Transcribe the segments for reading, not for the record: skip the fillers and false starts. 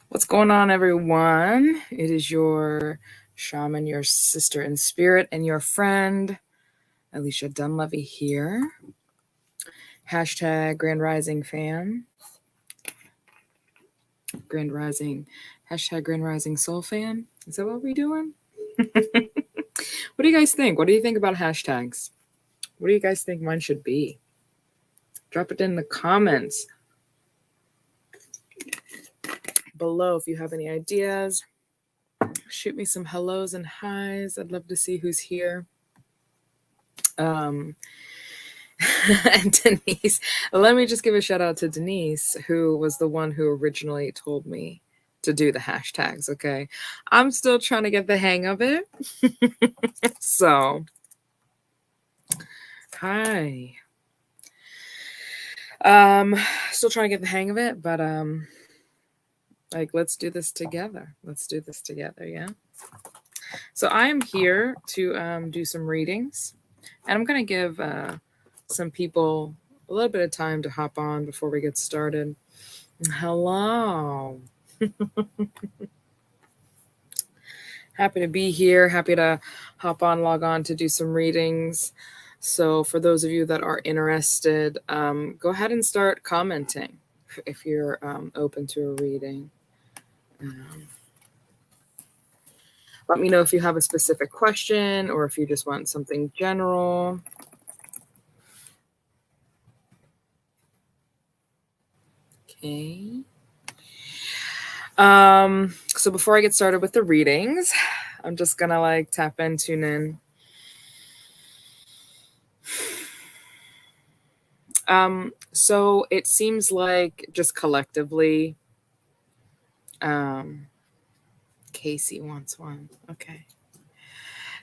What's going on, everyone? It is your shaman, your sister in spirit, and your friend, Alicia Dunleavy here. Hashtag Grand Rising fan. Grand Rising. Hashtag Grand Rising Soul fan. Is that what we're doing? What do you guys think? What do you think about hashtags? What do you guys think mine should be? Drop it in the comments below if you have any ideas. Shoot me some hellos and highs. I'd love to see who's here. And Denise, let me just give a shout out to Denise, who was the one who originally told me to do the hashtags. Okay, I'm still trying to get the hang of it. So, hi. Still trying to get the hang of it, but like, let's do this together. Let's do this together, yeah. So I'm here to do some readings, and I'm gonna give some people a little bit of time to hop on before we get started. Hello. Happy to be here. Happy to hop on, log on to do some readings. So for those of you that are interested, go ahead and start commenting if you're open to a reading. Let me know if you have a specific question or if you just want something general. Okay. So before I get started with the readings, I'm just gonna like tap in, tune in. So it seems like just collectively, Casey wants one. Okay.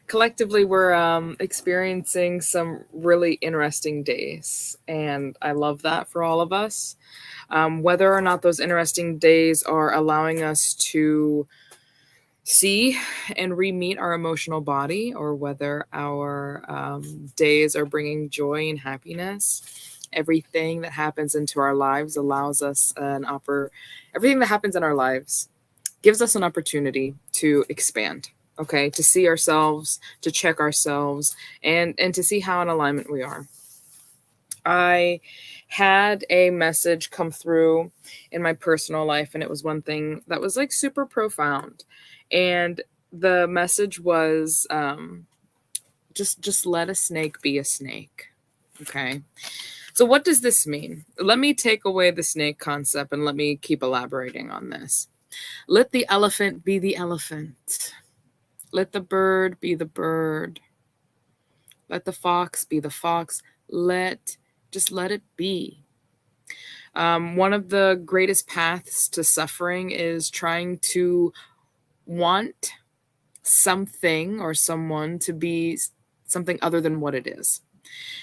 Collectively, we're experiencing some really interesting days, and I love that for all of us. Whether or not those interesting days are allowing us to see and re-meet our emotional body, or whether our days are bringing joy and happiness, everything that happens into our lives allows us everything that happens in our lives gives us an opportunity to expand, okay, to see ourselves, to check ourselves, and to see how in alignment we are. I had a message come through in my personal life, and it was one thing that was like super profound. And the message was just let a snake be a snake. Okay. So what does this mean? Let me take away the snake concept and let me keep elaborating on this. Let the elephant be the elephant. Let the bird be the bird. Let the fox be the fox. Just let it be. One of the greatest paths to suffering is trying to want something or someone to be something other than what it is.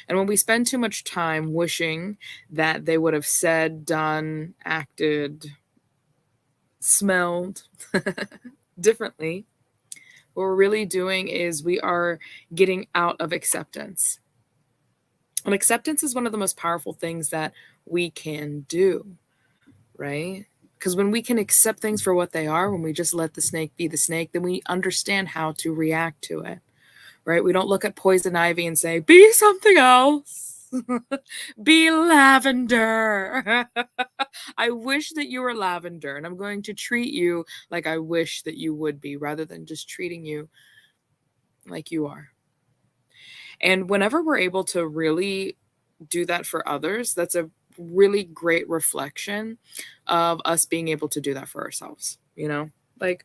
And when we spend too much time wishing that they would have said, done, acted, smelled differently, what we're really doing is we are getting out of acceptance. And acceptance is one of the most powerful things that we can do, right? Because when we can accept things for what they are, when we just let the snake be the snake, then we understand how to react to it, right? We don't look at poison ivy and say, be something else. Be lavender. I wish that you were lavender, and I'm going to treat you like I wish that you would be, rather than just treating you like you are. And whenever we're able to really do that for others, that's a really great reflection of us being able to do that for ourselves. You know, like,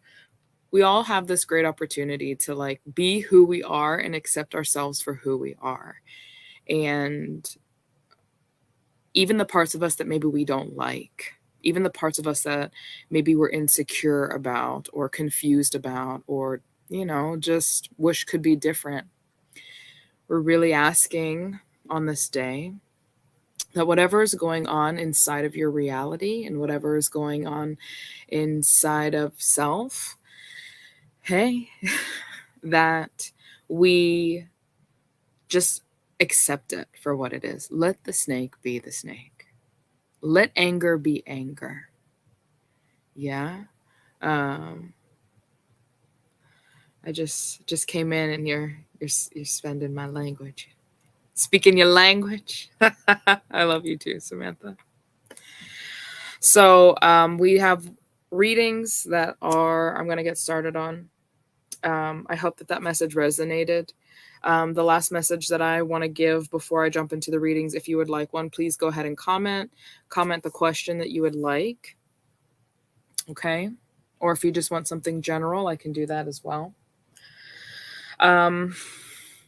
we all have this great opportunity to like be who we are and accept ourselves for who we are. And even the parts of us that maybe we don't like, even the parts of us that maybe we're insecure about or confused about, or, you know, just wish could be different. We're really asking on this day that whatever is going on inside of your reality and whatever is going on inside of self, hey, that we just accept it for what it is. Let the snake be the snake. Let anger be anger. Yeah. Um, I just came in and you're spending my language. Speaking your language. I love you too, Samantha. So we have readings that are I'm going to get started on. I hope that message resonated. The last message that I want to give before I jump into the readings, if you would like one, please go ahead and comment the question that you would like. Okay. Or if you just want something general, I can do that as well. The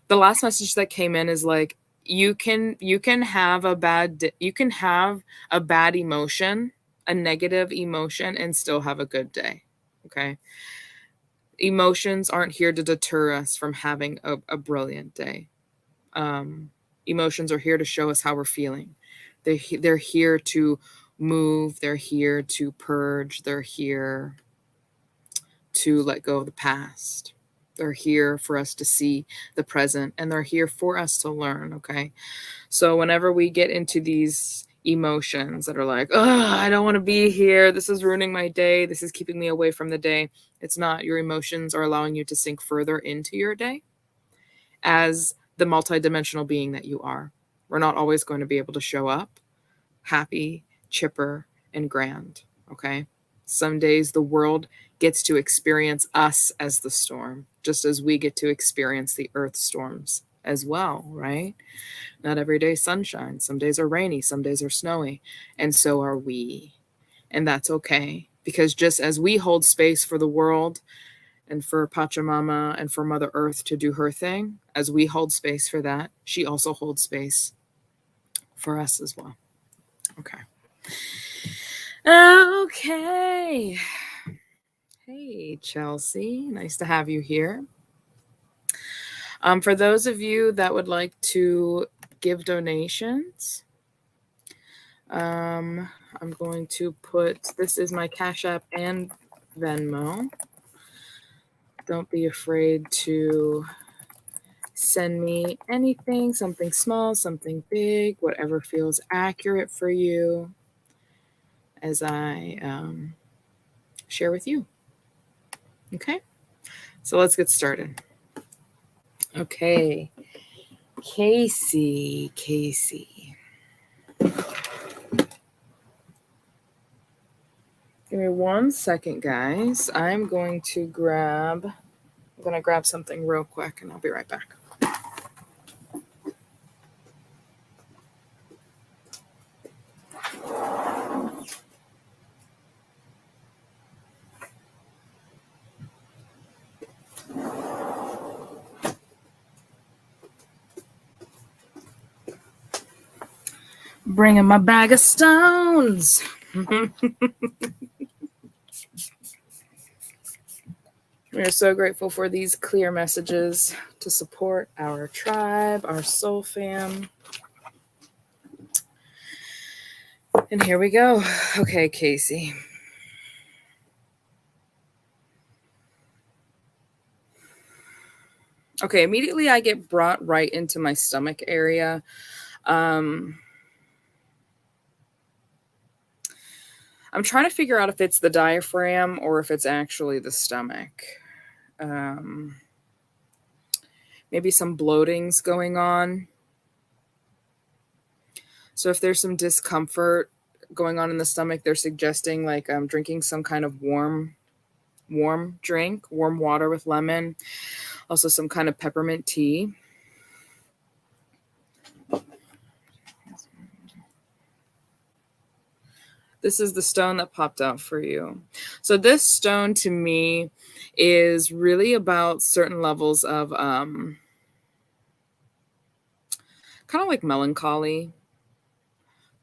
last message that came in is like, you can have a bad emotion, a negative emotion, and still have a good day. Okay. Emotions aren't here to deter us from having a brilliant day. Emotions are here to show us how we're feeling. They're here to move. They're here to purge. They're here to let go of the past. They're here for us to see the present, and they're here for us to learn. Okay. So whenever we get into these emotions that are like, oh, I don't want to be here. This is ruining my day. This is keeping me away from the day. It's not. Your emotions are allowing you to sink further into your day as the multidimensional being that you are. We're not always going to be able to show up happy, chipper, and grand. Okay. Some days the world gets to experience us as the storm, just as we get to experience the earth storms as well, right? Not every day sunshine. Some days are rainy, some days are snowy, and so are we. And that's okay, because just as we hold space for the world and for Pachamama and for Mother Earth to do her thing, as we hold space for that, she also holds space for us as well. Okay. Okay. Hey, Chelsea. Nice to have you here. For those of you that would like to give donations, I'm going to put, this is my Cash App and Venmo. Don't be afraid to send me anything, something small, something big, whatever feels accurate for you as I share with you. Okay, so let's get started. Okay, Casey. Give me 1 second, guys. I'm going to grab something real quick and I'll be right back. Bringing my bag of stones. We are so grateful for these clear messages to support our tribe, our soul fam. And here we go. Okay, Casey. Okay, immediately I get brought right into my stomach area. I'm trying to figure out if it's the diaphragm or if it's actually the stomach. Maybe some bloating's going on. So if there's some discomfort going on in the stomach, they're suggesting like drinking some kind of warm drink, warm water with lemon, also some kind of peppermint tea. This is the stone that popped out for you. So this stone to me is really about certain levels of kind of like melancholy,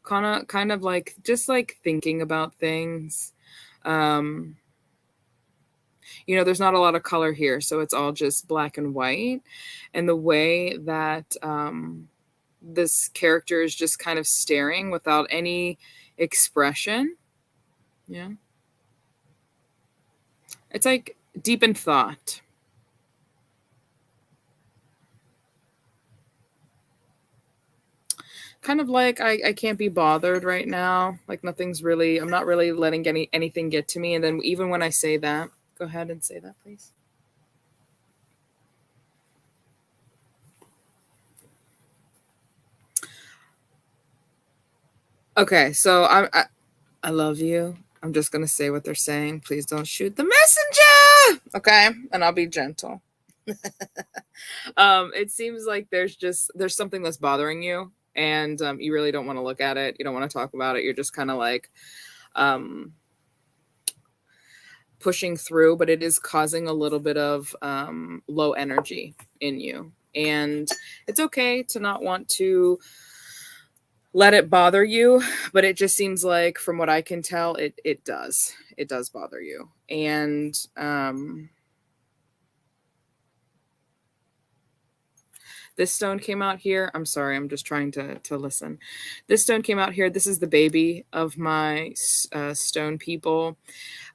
kind of like just like thinking about things. There's not a lot of color here, so it's all just black and white. And the way that this character is just kind of staring without any expression. Yeah. It's like deep in thought. Kind of like I can't be bothered right now. Like nothing's really, I'm not really letting anything get to me. And then even when I say that, go ahead and say that, please. Okay, so I love you. I'm just gonna say what they're saying. Please don't shoot the messenger. Okay, and I'll be gentle. It seems like there's something that's bothering you, and you really don't want to look at it. You don't want to talk about it. You're just kind of like um, pushing through, but it is causing a little bit of low energy in you, and it's okay to not want to let it bother you, but it just seems like from what I can tell, it does bother you, and this stone came out here. I'm sorry, I'm just trying to listen. This stone came out here. This is the baby of my stone people.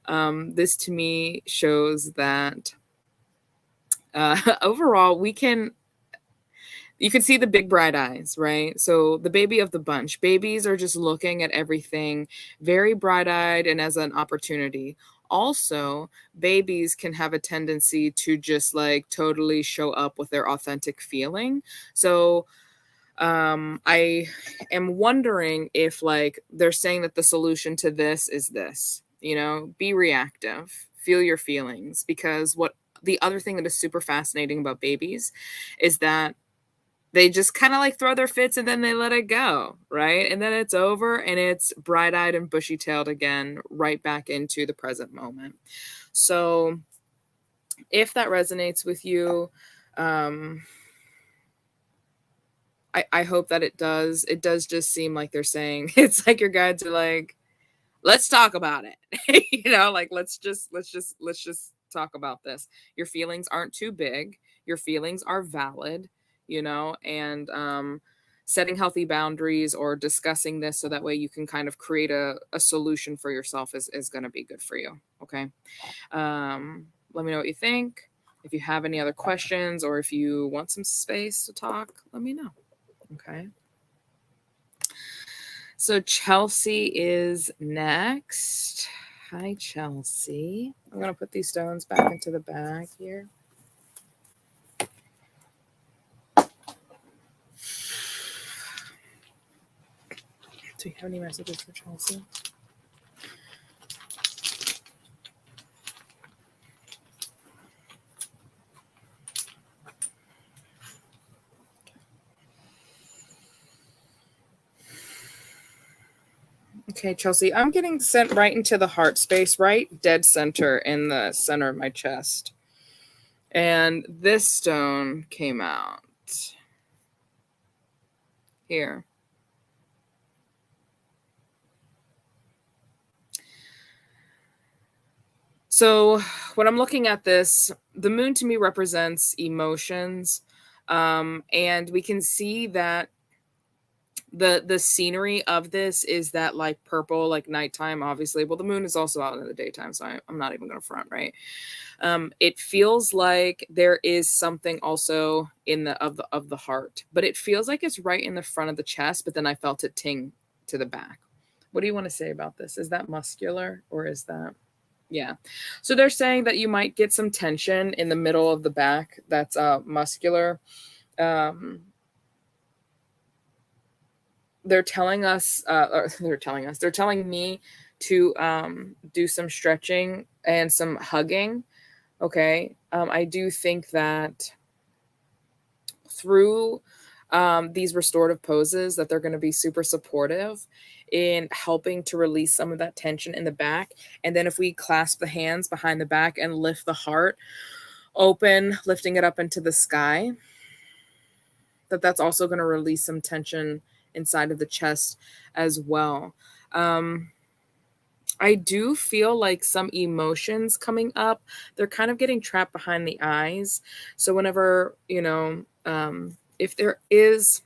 This to me shows that overall you can see the big bright eyes, right? So the baby of the bunch. Babies are just looking at everything very bright eyed and as an opportunity. Also, babies can have a tendency to just like totally show up with their authentic feeling. So I am wondering if like they're saying that the solution to this is this, be reactive, feel your feelings, because what the other thing that is super fascinating about babies is that they just kind of like throw their fits and then they let it go, right? And then it's over and it's bright-eyed and bushy-tailed again, right back into the present moment. So if that resonates with you, um, I hope that it does. It does just seem like they're saying it's like your guides are like, let's talk about it. Like let's just talk about this. Your feelings aren't too big. Your feelings are valid, and setting healthy boundaries or discussing this so that way you can kind of create a solution for yourself is going to be good for you. Okay. Let me know what you think. If you have any other questions or if you want some space to talk, let me know. Okay. So Chelsea is next. Hi, Chelsea. I'm going to put these stones back into the bag here. Do you have any messages for Chelsea? Okay, Chelsea, I'm getting sent right into the heart space, right dead center in the center of my chest. And this stone came out here. So when I'm looking at this, the moon to me represents emotions. And we can see that the scenery of this is that like purple, like nighttime, obviously. Well, the moon is also out in the daytime, so I'm not even gonna front, right? It feels like there is something also in the heart, but it feels like it's right in the front of the chest, but then I felt it ting to the back. What do you want to say about this? Is that muscular or is that? Yeah. So they're saying that you might get some tension in the middle of the back that's muscular. Um, they're telling us, they're telling me to do some stretching and some hugging. Okay. I do think that through these restorative poses that they're going to be super supportive in helping to release some of that tension in the back. And then if we clasp the hands behind the back and lift the heart open, lifting it up into the sky, that's also going to release some tension inside of the chest as well. I do feel like some emotions coming up. They're kind of getting trapped behind the eyes. So whenever, if there is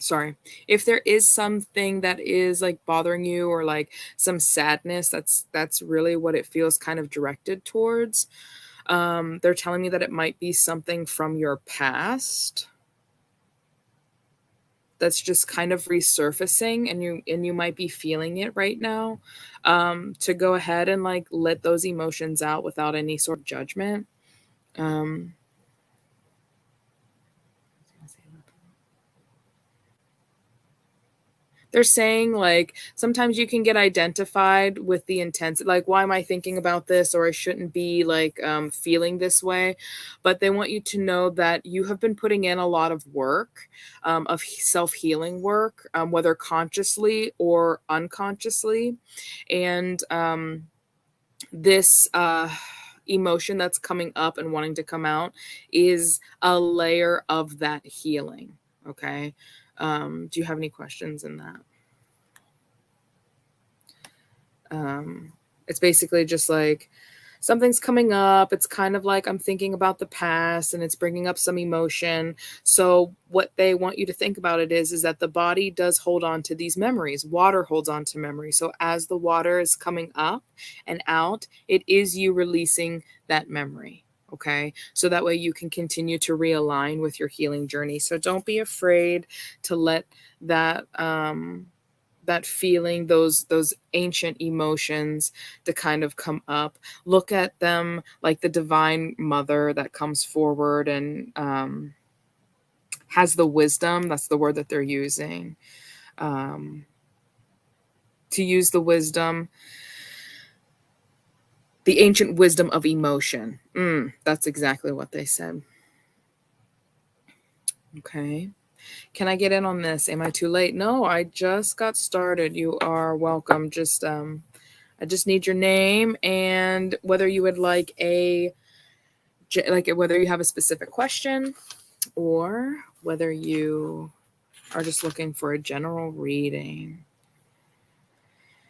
sorry, if there is something that is like bothering you or like some sadness, that's really what it feels kind of directed towards. They're telling me that it might be something from your past that's just kind of resurfacing, and you might be feeling it right now. To go ahead and like let those emotions out without any sort of judgment. um They're saying, like, sometimes you can get identified with the intensity, like, "Why am I thinking about this?" Or, "I shouldn't be, like, feeling this way." But they want you to know that you have been putting in a lot of work, of self-healing work, whether consciously or unconsciously. And, this, emotion that's coming up and wanting to come out is a layer of that healing, okay? Do you have any questions in that? Um, it's basically just like something's coming up. It's kind of like I'm thinking about the past and it's bringing up some emotion. So what they want you to think about it is that the body does hold on to these memories. Water holds on to memory. So as the water is coming up and out, it is you releasing that memory. Okay. So that way you can continue to realign with your healing journey. So don't be afraid to let that that feeling, those ancient emotions to kind of come up. Look at them like the divine mother that comes forward and has the wisdom. That's the word that they're using. Um, to use the wisdom, the ancient wisdom of emotion. That's exactly what they said. Okay. Can I get in on this? Am I too late? No, I just got started. You are welcome. I just need your name and whether you would like whether you have a specific question or whether you are just looking for a general reading.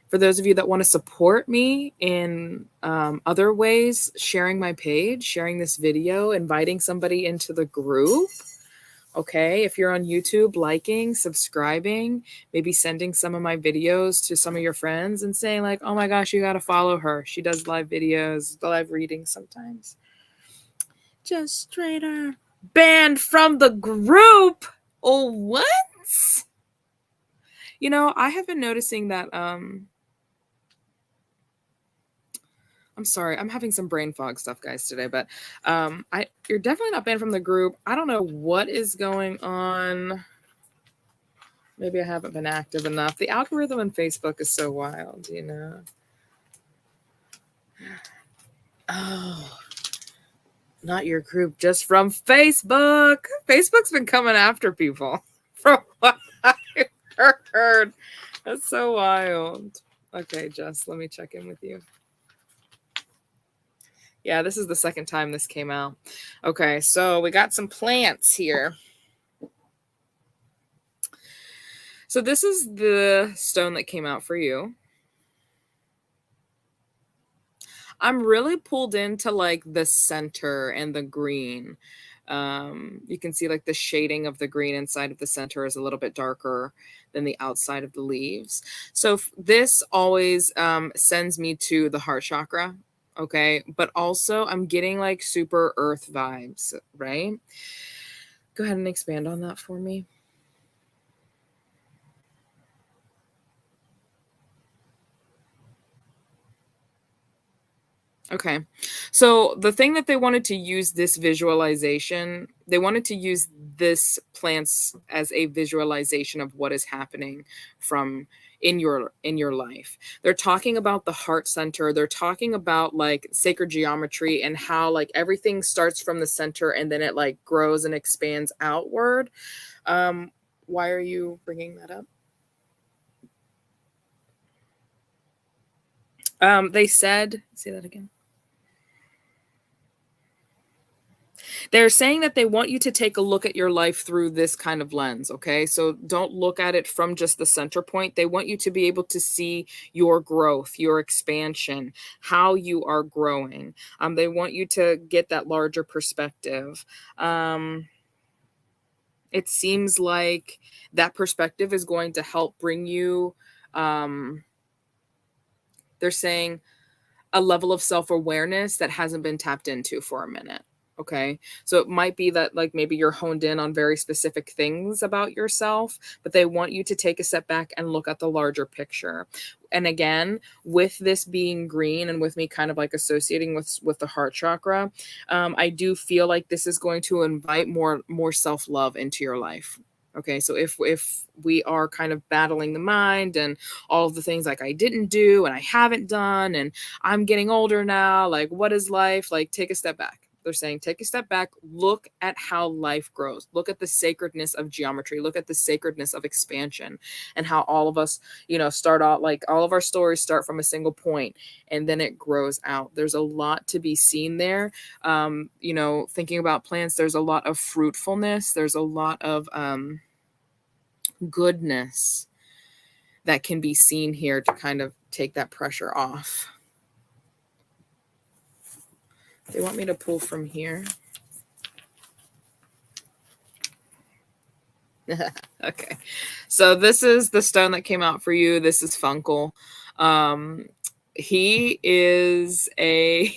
For those of you that want to support me in other ways, sharing my page, sharing this video, inviting somebody into the group. Okay, if you're on YouTube, liking, subscribing, maybe sending some of my videos to some of your friends and saying like, "Oh my gosh, you got to follow her. She does live videos, live readings sometimes." Just straighter. Banned from the group. Oh, what? I have been noticing that I'm sorry, I'm having some brain fog stuff, guys, today, but I you're definitely not banned from the group. I don't know what is going on. Maybe I haven't been active enough. The algorithm on Facebook is so wild. Oh, not your group, just from Facebook. Facebook's been coming after people from what I've heard. That's so wild. Okay, Jess, let me check in with you. Yeah, this is the second time this came out. Okay, so we got some plants here. So this is the stone that came out for you. I'm really pulled into like the center and the green. You can see like the shading of the green inside of the center is a little bit darker than the outside of the leaves. So this always sends me to the heart chakra. Okay. But also I'm getting like super earth vibes, right? Go ahead and expand on that for me. Okay. So the thing that they wanted to use this visualization, they wanted to use this plants as a visualization of what is happening from in your life. They're talking about the heart center. They're talking about like sacred geometry and how like everything starts from the center and then it like grows and expands outward. Why are you bringing that up? They said, say that again. They're saying that they want you to take a look at your life through this kind of lens, okay? So don't look at it from just the center point. They want you to be able to see your growth, your expansion, how you are growing. They want you to get that larger perspective. It seems like that perspective is going to help bring you, um, they're saying, a level of self-awareness that hasn't been tapped into for a minute. Okay. So it might be that like maybe you're honed in on very specific things about yourself, but they want you to take a step back and look at the larger picture. And again, with this being green and with me kind of like associating with the heart chakra, I do feel like this is going to invite more self-love into your life. Okay, so if we are kind of battling the mind and all of the things like I didn't do and I haven't done and I'm getting older now. Like, what is life? Like, take a step back. They're saying, take a step back, look at how life grows, look at the sacredness of geometry, look at the sacredness of expansion, and how all of us, start out like all of our stories start from a single point and then it grows out. There's a lot to be seen there. Thinking about plants, there's a lot of fruitfulness, there's a lot of goodness that can be seen here to kind of take that pressure off. They want me to pull from here. Okay. So this is the stone that came out for you. This is Funkel. He is a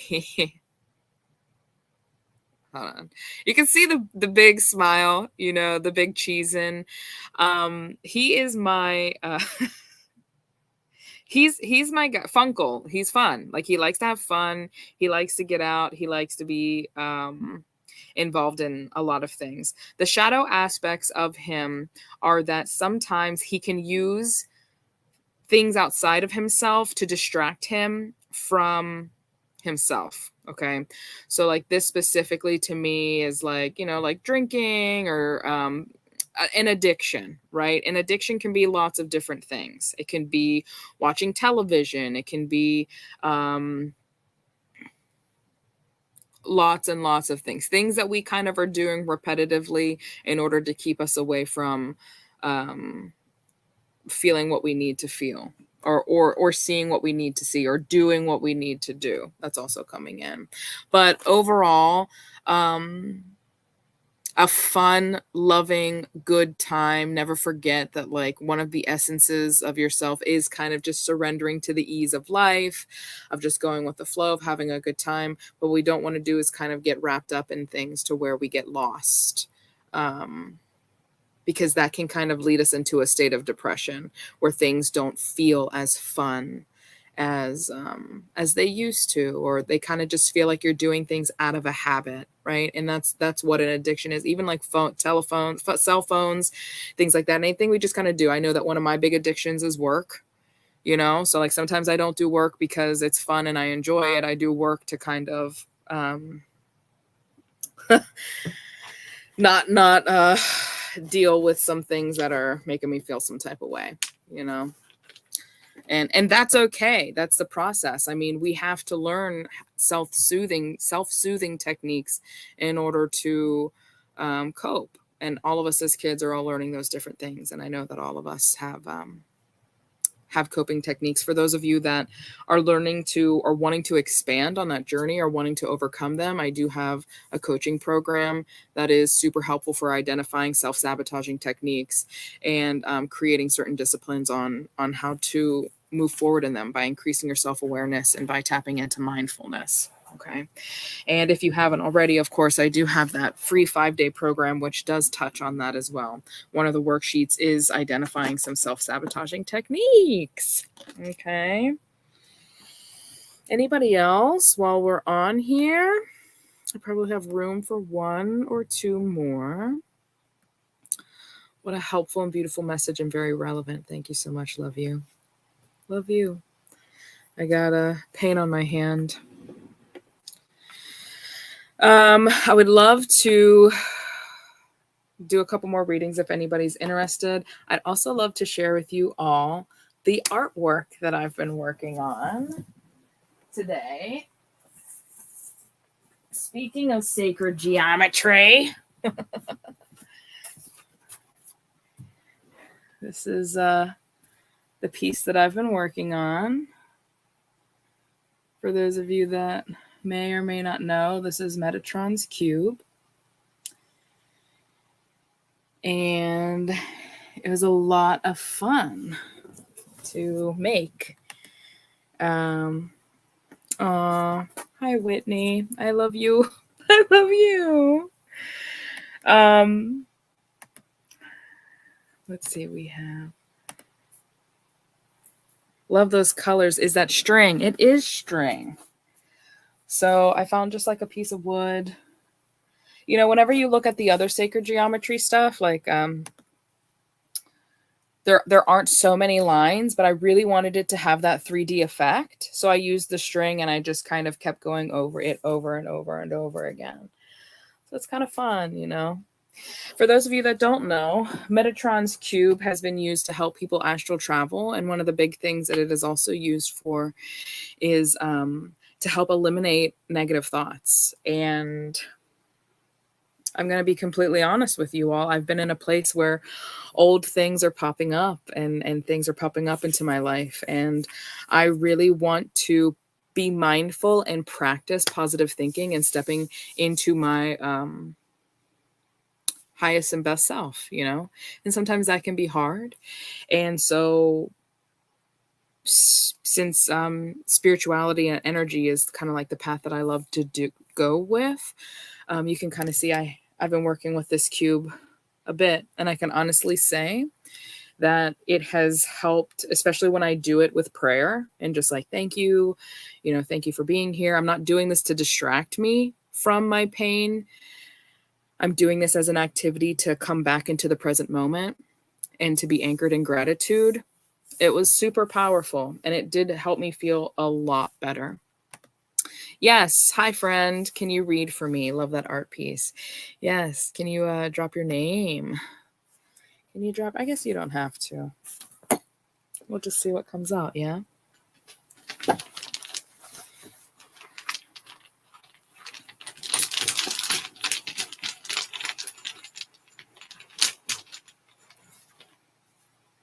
hold on. You can see the big smile, the big cheesing. He is my he's my guy. Funkel. He's fun. Like he likes to have fun. He likes to get out. He likes to be involved in a lot of things. The shadow aspects of him are that sometimes he can use things outside of himself to distract him from himself. Okay. So like this specifically to me is like, like drinking or an addiction, right? An addiction can be lots of different things. It can be watching television. It can be lots and lots of things that we kind of are doing repetitively in order to keep us away from feeling what we need to feel, or seeing what we need to see, or doing what we need to do. That's also coming in. But overall, a fun, loving, good time. Never forget that like one of the essences of yourself is kind of just surrendering to the ease of life, of just going with the flow, of having a good time. What we don't want to do is kind of get wrapped up in things to where we get lost. Because that can kind of lead us into a state of depression where things don't feel as fun as they used to, or they kind of just feel like you're doing things out of a habit, right? And that's what an addiction is. Even like telephones, cell phones, things like that. Anything we just kind of do. I know that one of my big addictions is work. So like sometimes I don't do work because it's fun and I enjoy it. I do work to kind of not deal with some things that are making me feel some type of way, and that's okay. That's the process. I mean, we have to learn self-soothing techniques in order to cope, and all of us as kids are all learning those different things, and I know that all of us have coping techniques. For those of you that are learning to or wanting to expand on that journey or wanting to overcome them, I do have a coaching program that is super helpful for identifying self-sabotaging techniques and creating certain disciplines on how to move forward in them by increasing your self-awareness and by tapping into mindfulness. Okay. And if you haven't already, of course, I do have that free 5-day program, which does touch on that as well. One of the worksheets is identifying some self-sabotaging techniques. Okay. Anybody else while we're on here? I probably have room for one or two more. What a helpful and beautiful message and very relevant. Thank you so much. Love you. Love you. I got a pain on my hand. I would love to do a couple more readings if anybody's interested. I'd also love to share with you all the artwork that I've been working on today. Speaking of sacred geometry, this is the piece that I've been working on. For those of you that may or may not know, this is Metatron's cube. and it was a lot of fun to make. Um, Aw, hi Whitney. I love you. I love you. Um, let's see, we have love those colors. Is that string? It is string. So I found just like a piece of wood. You know, whenever you look at the other sacred geometry stuff, like there aren't so many lines, but I really wanted it to have that 3D effect. So I used the string and I just kind of kept going over it over and over and over again. So it's kind of fun, you know. For those of you that don't know, Metatron's cube has been used to help people astral travel, and one of the big things that it is also used for is to help eliminate negative thoughts. And I'm going to be completely honest with you all. I've been in a place where old things are popping up and things are popping up into my life. And I really want to be mindful and practice positive thinking and stepping into my highest and best self, you know? And sometimes that can be hard. And so since spirituality and energy is kind of like the path that I love to go with, you can kind of see I've been working with this cube a bit, and I can honestly say that it has helped, especially when I do it with prayer and just like, thank you, you know, thank you for being here. I'm not doing this to distract me from my pain. I'm doing this as an activity to come back into the present moment and to be anchored in gratitude. It was super powerful and it did help me feel a lot better. Yes. Hi, friend. Can you read for me? Love that art piece. Yes. Can you drop your name? Can you drop? I guess you don't have to. We'll just see what comes out. Yeah.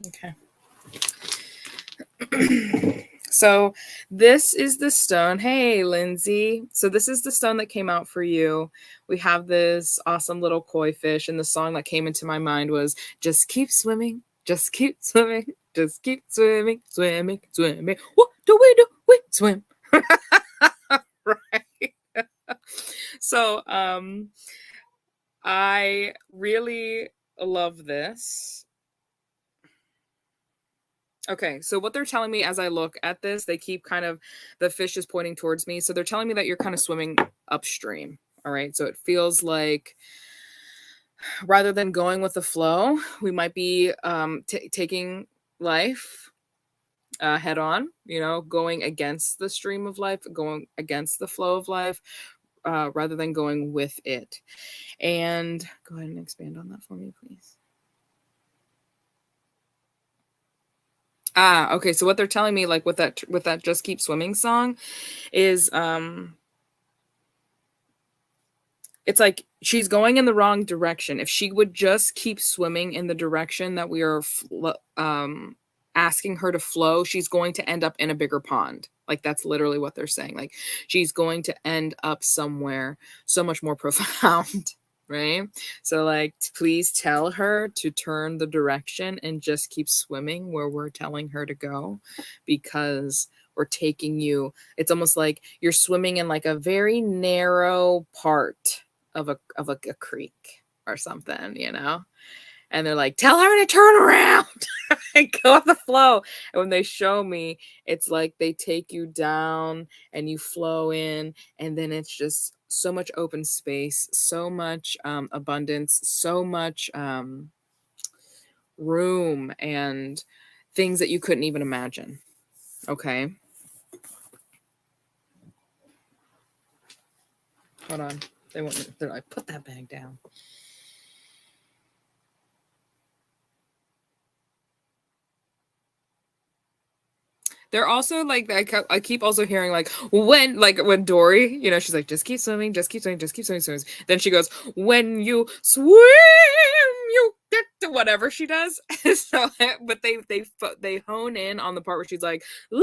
Okay. So this is the stone. Hey, Lindsay. So this is the stone that came out for you. We have this awesome little koi fish, and the song that came into my mind was "Just keep swimming, just keep swimming, just keep swimming, swimming, swimming. What do we do? We swim." Right. So I really love this. Okay, so what they're telling me as I look at this, they keep kind of the fish is pointing towards me. So they're telling me that you're kind of swimming upstream. All right. So it feels like rather than going with the flow, we might be taking life head on, you know, going against the stream of life, going against the flow of life, rather than going with it. And go ahead and expand on that for me, please. Ah, okay. So what they're telling me, like with that "Just Keep Swimming" song, is it's like she's going in the wrong direction. If she would just keep swimming in the direction that we are asking her to flow, she's going to end up in a bigger pond. Like that's literally what they're saying. Like she's going to end up somewhere so much more profound. Right. So like please tell her to turn the direction and just keep swimming where we're telling her to go, because we're taking you, it's almost like you're swimming in like a very narrow part of a creek or something, you know? And they're like, tell her to turn around and go with the flow. And when they show me, it's like they take you down and you flow in, and then it's just so much open space, so much abundance, so much room and things that you couldn't even imagine. Okay. Hold on. They're like, put that bag down. They're also like, I keep also hearing like when Dory, you know, she's like, just keep swimming, just keep swimming, just keep swimming, swimming. Then she goes, when you swim, you get to whatever she does. So, but they hone in on the part where she's like, ah!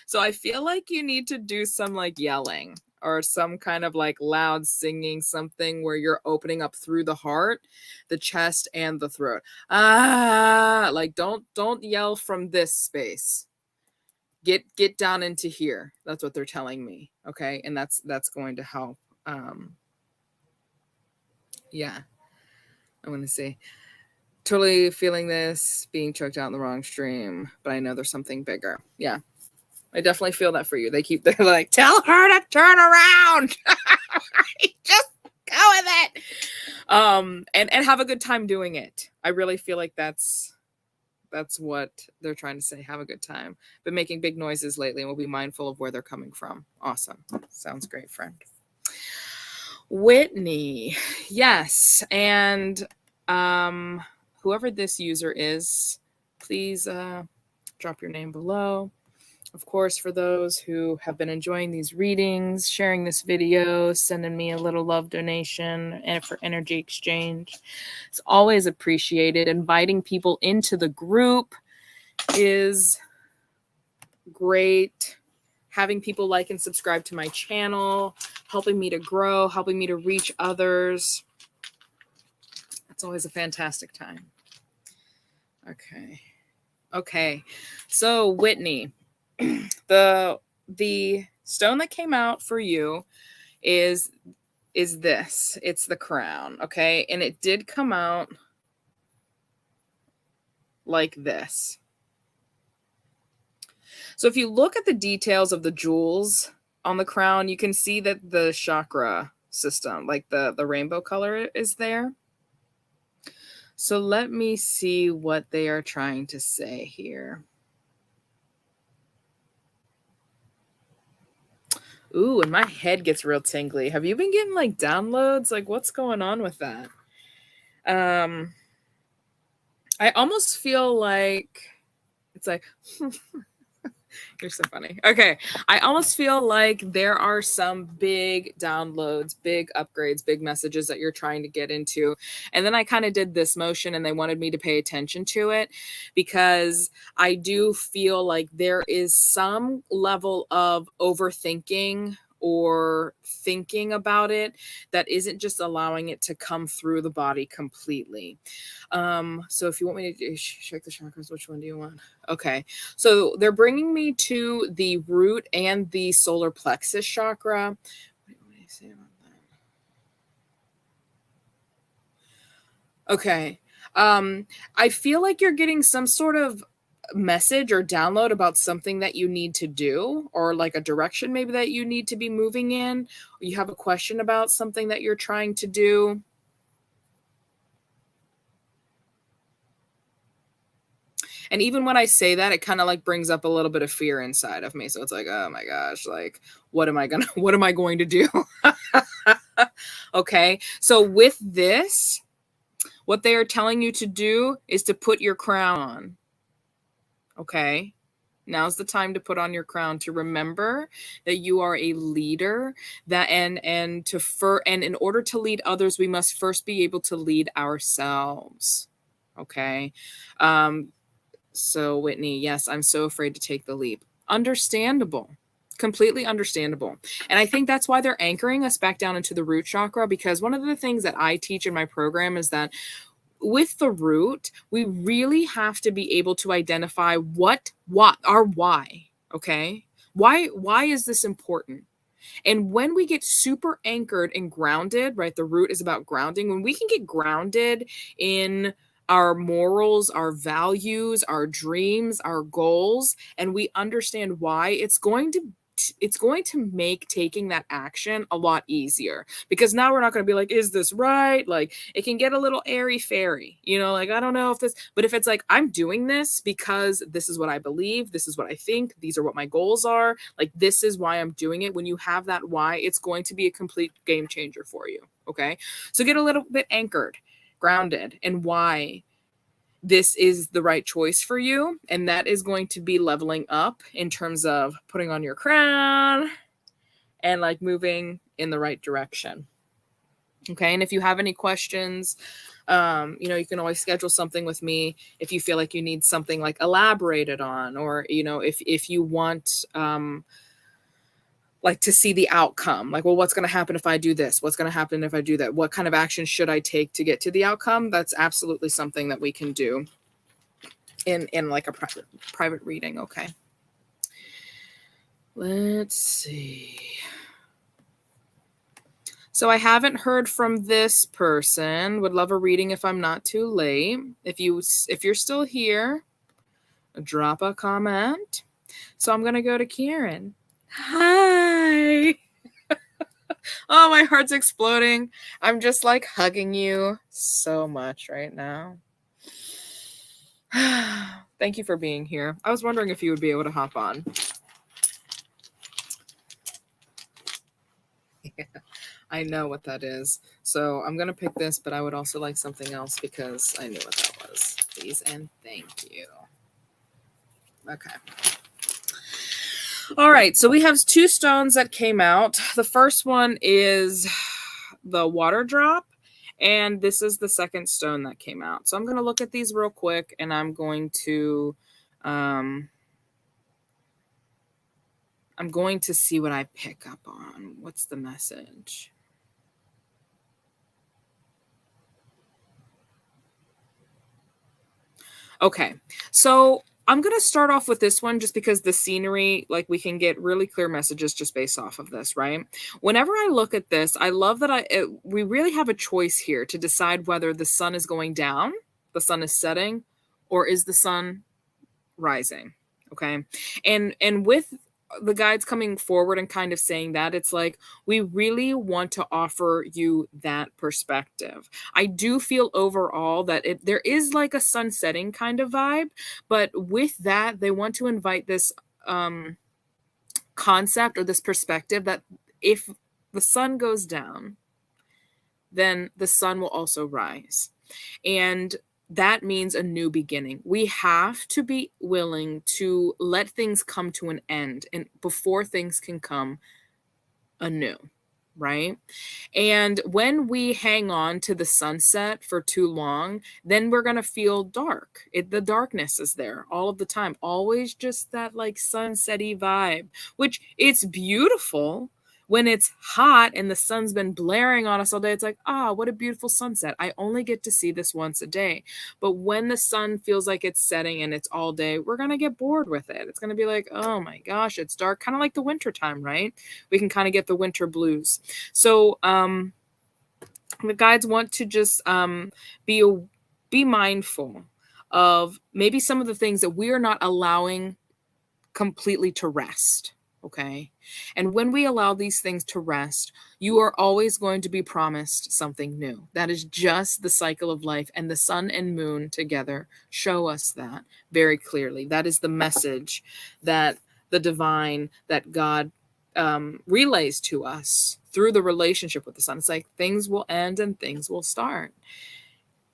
So I feel like you need to do some like yelling. or some kind of like loud singing, something where you're opening up through the heart, the chest, and the throat. Like don't yell from this space. Get down into here. That's what they're telling me. Okay. And that's going to help. Yeah. I'm gonna say totally feeling this, being choked out in the wrong stream, but I know there's something bigger. Yeah. I definitely feel that for you. They're like, tell her to turn around. Just go with it. And have a good time doing it. I really feel like that's what they're trying to say. Have a good time. Been making big noises lately, and we'll be mindful of where they're coming from. Awesome. Sounds great, friend. Whitney. Yes. And whoever this user is, please drop your name below. Of course, for those who have been enjoying these readings, sharing this video, sending me a little love donation and for energy exchange, it's always appreciated. Inviting people into the group is great. Having people like and subscribe to my channel, helping me to grow, helping me to reach others. It's always a fantastic time. Okay. So Whitney, the stone that came out for you is this. It's the crown. Okay. And it did come out like this. So if you look at the details of the jewels on the crown, you can see that the chakra system, like the rainbow color, is there. So let me see what they are trying to say here. Ooh, and my head gets real tingly. Have you been getting like downloads? Like, what's going on with that? I almost feel like it's like you're so funny. Okay. I almost feel like there are some big downloads, big upgrades, big messages that you're trying to get into. And then I kind of did this motion and they wanted me to pay attention to it because I do feel like there is some level of overthinking or thinking about it that isn't just allowing it to come through the body completely. So if you want me to check the chakras, which one do you want? Okay. So they're bringing me to the root and the solar plexus chakra. What do you say about that? Okay. I feel like you're getting some sort of message or download about something that you need to do, or like a direction maybe that you need to be moving in. Or you have a question about something that you're trying to do. And even when I say that, it kind of like brings up a little bit of fear inside of me. So it's like, oh my gosh, like, what am I going to do? Okay. So with this, what they are telling you to do is to put your crown on. Okay. Now's the time to put on your crown, to remember that you are a leader, that and in order to lead others, we must first be able to lead ourselves. Okay. So Whitney, yes, I'm so afraid to take the leap. Understandable. Completely understandable. And I think that's why they're anchoring us back down into the root chakra, because one of the things that I teach in my program is that with the root, we really have to be able to identify what our why. Okay. Why is this important? And when we get super anchored and grounded, right? The root is about grounding. When we can get grounded in our morals, our values, our dreams, our goals, and we understand why, it's going to make taking that action a lot easier, because now we're not going to be like, is this right? Like, it can get a little airy fairy, like, I don't know if this, but if it's like, I'm doing this because this is what I believe, this is what I think, these are what my goals are, like, this is why I'm doing it. When you have that why, it's going to be a complete game changer for you. Okay. So get a little bit anchored, grounded, and why this is the right choice for you. And that is going to be leveling up in terms of putting on your crown and like moving in the right direction. Okay. And if you have any questions, you can always schedule something with me if you feel like you need something like elaborated on, or, if you want, like to see the outcome. Like, well, what's going to happen if I do this? What's going to happen if I do that? What kind of action should I take to get to the outcome? That's absolutely something that we can do in like a private reading. Okay. Let's see. So I haven't heard from this person. Would love a reading if I'm not too late. If you're still here, drop a comment. So I'm gonna go to Kieran. Hi. Oh, my heart's exploding. I'm just like hugging you so much right now. Thank you for being here. I was wondering if you would be able to hop on. Yeah, I know what that is. So I'm going to pick this, but I would also like something else because I knew what that was. Please and thank you. Okay. All right. So we have 2 stones that came out. The first one is the water drop. And this is the second stone that came out. So I'm going to look at these real quick and I'm going to see what I pick up on. What's the message? Okay. So I'm going to start off with this one just because the scenery, like we can get really clear messages just based off of this, right? Whenever I look at this, I love that we really have a choice here to decide whether the sun is going down, the sun is setting, or is the sun rising. Okay. And with the guides coming forward and kind of saying that, it's like we really want to offer you that perspective. I do feel overall that there is like a sunsetting kind of vibe, but with that, they want to invite this concept or this perspective that if the sun goes down, then the sun will also rise. And that means a new beginning. We have to be willing to let things come to an end and before things can come anew, right? And when we hang on to the sunset for too long, then we're going to feel dark. The darkness is there all of the time. Always just that like sunsetty vibe, which it's beautiful. When it's hot and the sun's been blaring on us all day, it's like, what a beautiful sunset. I only get to see this once a day. But when the sun feels like it's setting and it's all day, we're going to get bored with it. It's going to be like, oh my gosh, it's dark. Kind of like the winter time, right? We can kind of get the winter blues. So the guides want to just be mindful of maybe some of the things that we are not allowing completely to rest. Okay. And when we allow these things to rest, you are always going to be promised something new. That is just the cycle of life. And the sun and moon together show us that very clearly. That is the message that the divine, that God relays to us through the relationship with the sun. It's like things will end and things will start,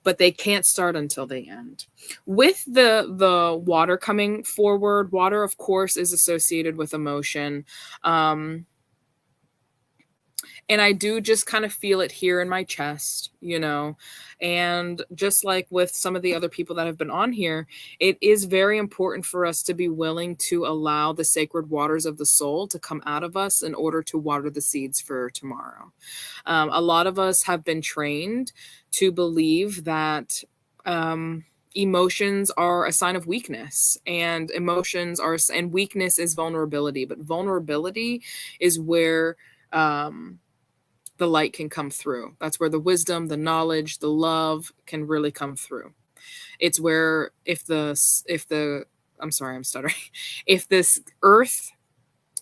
but they can't start until they end. With the water coming forward, water, of course, is associated with emotion. And I do just kind of feel it here in my chest, and just like with some of the other people that have been on here, it is very important for us to be willing to allow the sacred waters of the soul to come out of us in order to water the seeds for tomorrow. A lot of us have been trained to believe that emotions are a sign of weakness, and weakness is vulnerability, but vulnerability is where the light can come through. That's where the wisdom, the knowledge, the love can really come through. It's where if I'm sorry, I'm stuttering. If this earth,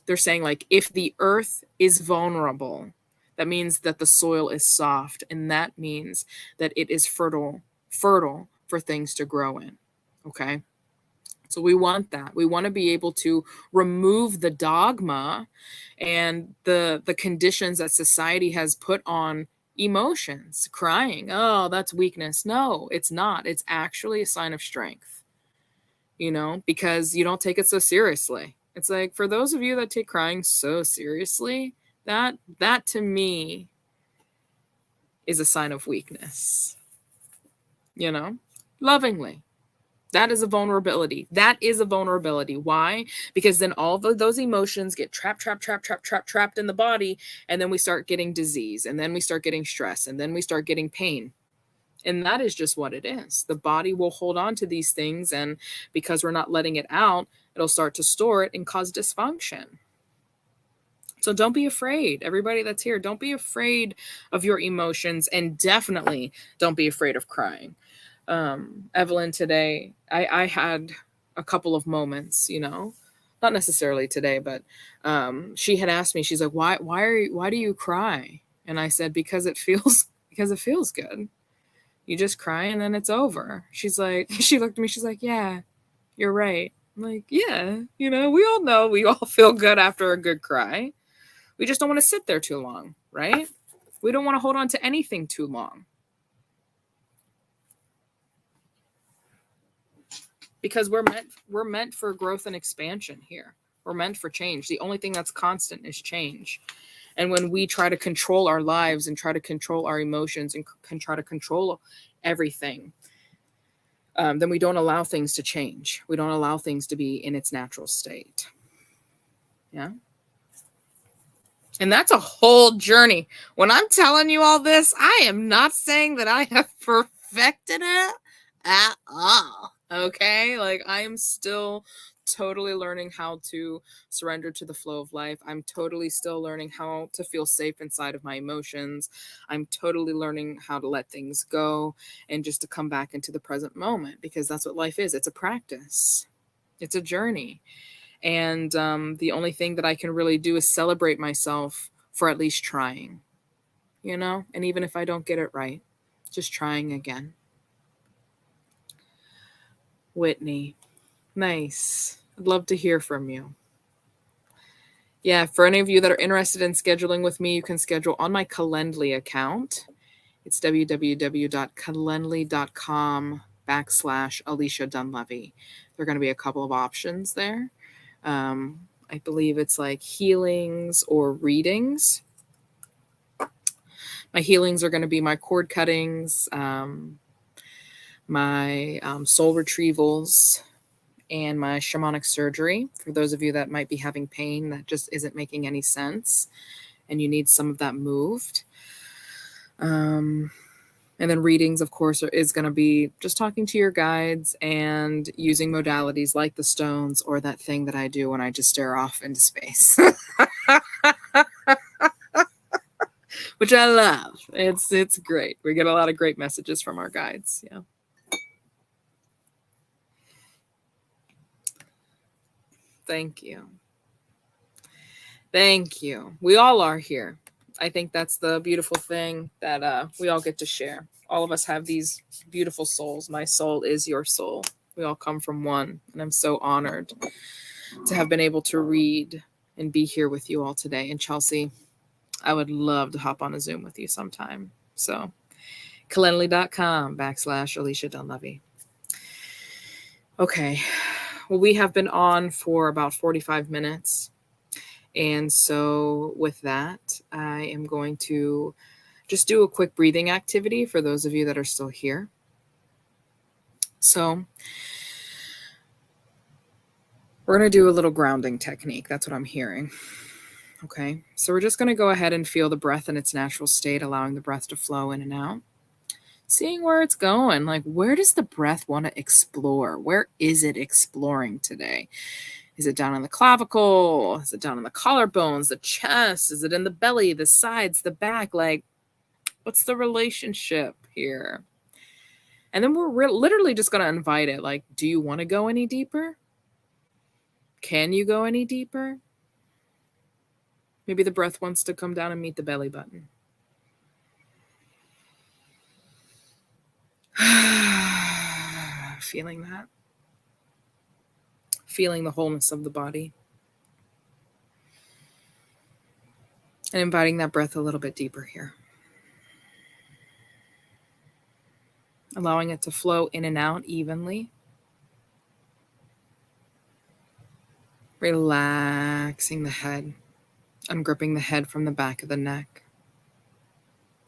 they're saying like, if the earth is vulnerable, that means that the soil is soft, and that means that it is fertile for things to grow in. Okay. So we want that. We want to be able to remove the dogma and the conditions that society has put on emotions. Crying, oh, that's weakness. No, it's not. It's actually a sign of strength, because you don't take it so seriously. It's like, for those of you that take crying so seriously, that to me is a sign of weakness, lovingly. That is a vulnerability. That is a vulnerability. Why? Because then all of those emotions get trapped in the body. And then we start getting disease. And then we start getting stress. And then we start getting pain. And that is just what it is. The body will hold on to these things. And because we're not letting it out, it'll start to store it and cause dysfunction. So don't be afraid. Everybody that's here, don't be afraid of your emotions. And definitely don't be afraid of crying. Evelyn, today I had a couple of moments, not necessarily today, but she had asked me, she's like, why do you cry? And I said, because it feels good. You just cry and then it's over. She's like, she looked at me, she's like, yeah, you're right. I'm like, yeah, we all know we all feel good after a good cry. We just don't want to sit there too long, right? We don't want to hold on to anything too long. Because we're meant for growth and expansion here. We're meant for change. The only thing that's constant is change. And when we try to control our lives and try to control our emotions and can try to control everything, then we don't allow things to change. We don't allow things to be in its natural state. Yeah. And that's a whole journey. When I'm telling you all this, I am not saying that I have perfected it at all. Okay? Like, I am still totally learning how to surrender to the flow of life. I'm totally still learning how to feel safe inside of my emotions. I'm totally learning how to let things go and just to come back into the present moment, because that's what life is. It's a practice. It's a journey. And the only thing that I can really do is celebrate myself for at least trying, and even if I don't get it right, just trying again. Whitney, nice. I'd love to hear from you. Yeah, for any of you that are interested in scheduling with me, you can schedule on my Calendly account. It's www.calendly.com/Alicia Dunlevy. There are going to be a couple of options there. I believe it's like healings or readings. My healings are going to be my cord cuttings, my soul retrievals, and my shamanic surgery. For those of you that might be having pain that just isn't making any sense and you need some of that moved. And then readings, of course, is going to be just talking to your guides and using modalities like the stones or that thing that I do when I just stare off into space. Which I love. It's great. We get a lot of great messages from our guides. Yeah. Thank you. Thank you. We all are here. I think that's the beautiful thing that we all get to share. All of us have these beautiful souls. My soul is your soul. We all come from one. And I'm so honored to have been able to read and be here with you all today. And Chelsea, I would love to hop on a Zoom with you sometime. So calendly.com/Alicia Dunlevy. Okay. Well, we have been on for about 45 minutes. And so with that, I am going to just do a quick breathing activity for those of you that are still here. So we're going to do a little grounding technique. That's what I'm hearing. Okay. So we're just going to go ahead and feel the breath in its natural state, allowing the breath to flow in and out. Seeing where it's going. Like, where does the breath want to explore? Where is it exploring today? Is it down on the clavicle? Is it down on the collarbones, the chest? Is it in the belly, the sides, the back? Like, what's the relationship here? And then we're literally just going to invite it. Like, do you want to go any deeper? Can you go any deeper? Maybe the breath wants to come down and meet the belly button. Feeling that. Feeling the wholeness of the body. And inviting that breath a little bit deeper here. Allowing it to flow in and out evenly. Relaxing the head. Ungripping the head from the back of the neck.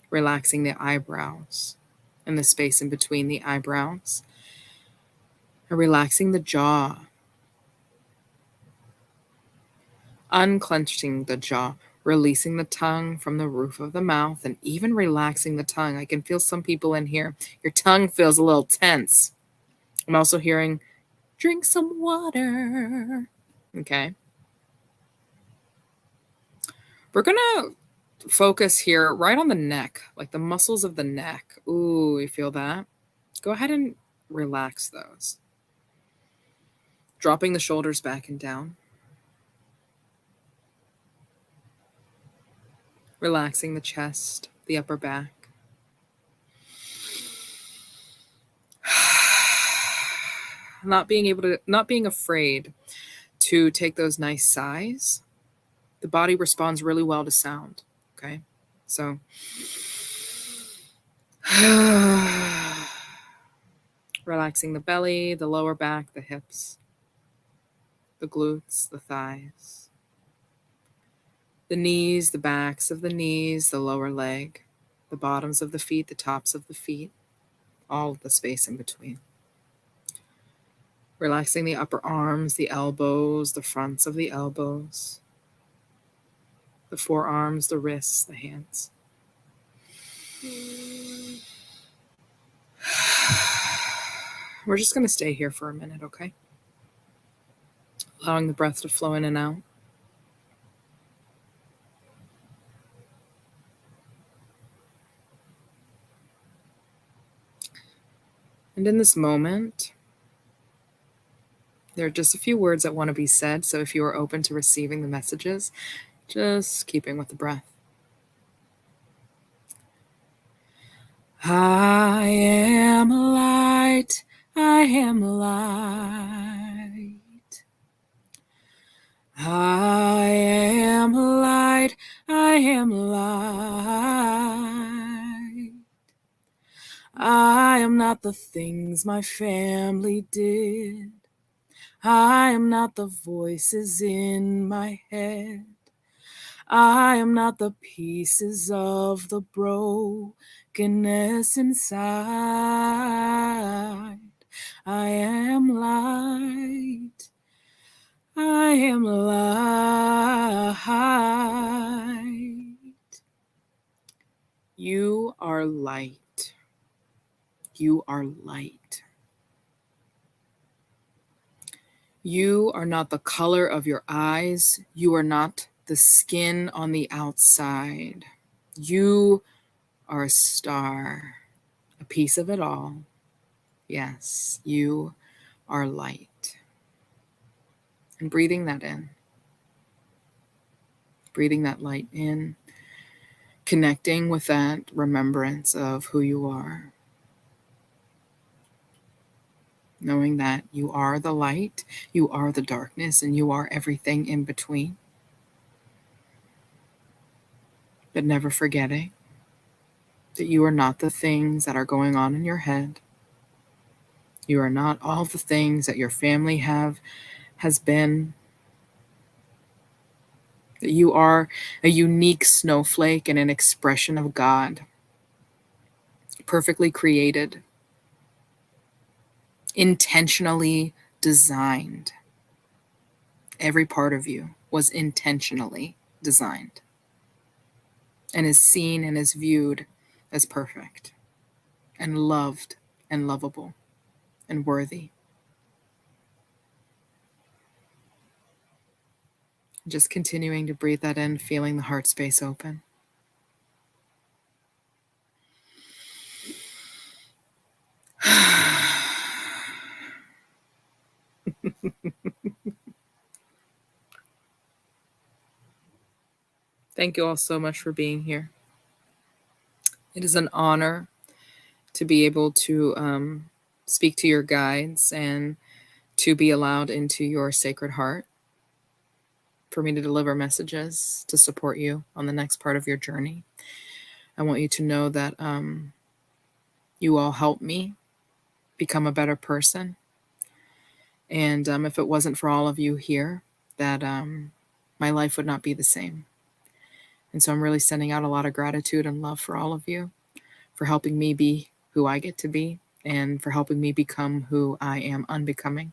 Relaxing the eyebrows and the space in between the eyebrows. Relaxing the jaw, unclenching the jaw, releasing the tongue from the roof of the mouth, and even relaxing the tongue. I can feel some people in here. Your tongue feels a little tense. I'm also hearing, drink some water. Okay. We're going to focus here right on the neck, like the muscles of the neck. Ooh, you feel that? Go ahead and relax those. Dropping the shoulders back and down. Relaxing the chest, the upper back. Not being afraid to take those nice sighs. The body responds really well to sound. Okay. So relaxing the belly, the lower back, the hips, the glutes, the thighs, the knees, the backs of the knees, the lower leg, the bottoms of the feet, the tops of the feet, all of the space in between. Relaxing the upper arms, the elbows, the fronts of the elbows, the forearms, the wrists, the hands. We're just going to stay here for a minute, okay? Allowing the breath to flow in and out. And in this moment, there are just a few words that want to be said. So if you are open to receiving the messages, just keeping with the breath. I am light. I am light. I am light. I am light. I am not the things my family did. I am not the voices in my head. I am not the pieces of the brokenness inside. I am light. I am light. You are light. You are light. You are not the color of your eyes. You are not the skin on the outside. You are a star, a piece of it all. Yes, you are light. And breathing that in. Breathing that light in. Connecting with that remembrance of who you are. Knowing that you are the light, you are the darkness, and you are everything in between. But never forgetting that you are not the things that are going on in your head. You are not all the things that your family has been. That you are a unique snowflake and an expression of God, perfectly created, intentionally designed. Every part of you was intentionally designed and is seen and is viewed as perfect and loved and lovable and worthy. Just continuing to breathe that in, feeling the heart space open. Thank you all so much for being here. It is an honor to be able to speak to your guides and to be allowed into your sacred heart, for me to deliver messages to support you on the next part of your journey. I want you to know that you all help me become a better person. And if it wasn't for all of you here, that my life would not be the same. And so I'm really sending out a lot of gratitude and love for all of you, for helping me be who I get to be, and for helping me become who I am unbecoming,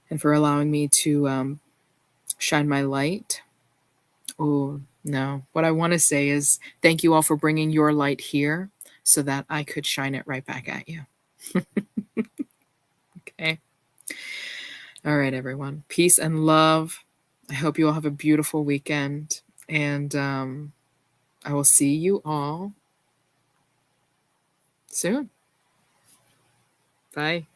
and for allowing me to shine my light. Oh, no. What I want to say is thank you all for bringing your light here so that I could shine it right back at you. Okay. All right, everyone. Peace and love. I hope you all have a beautiful weekend. And I will see you all soon. Bye.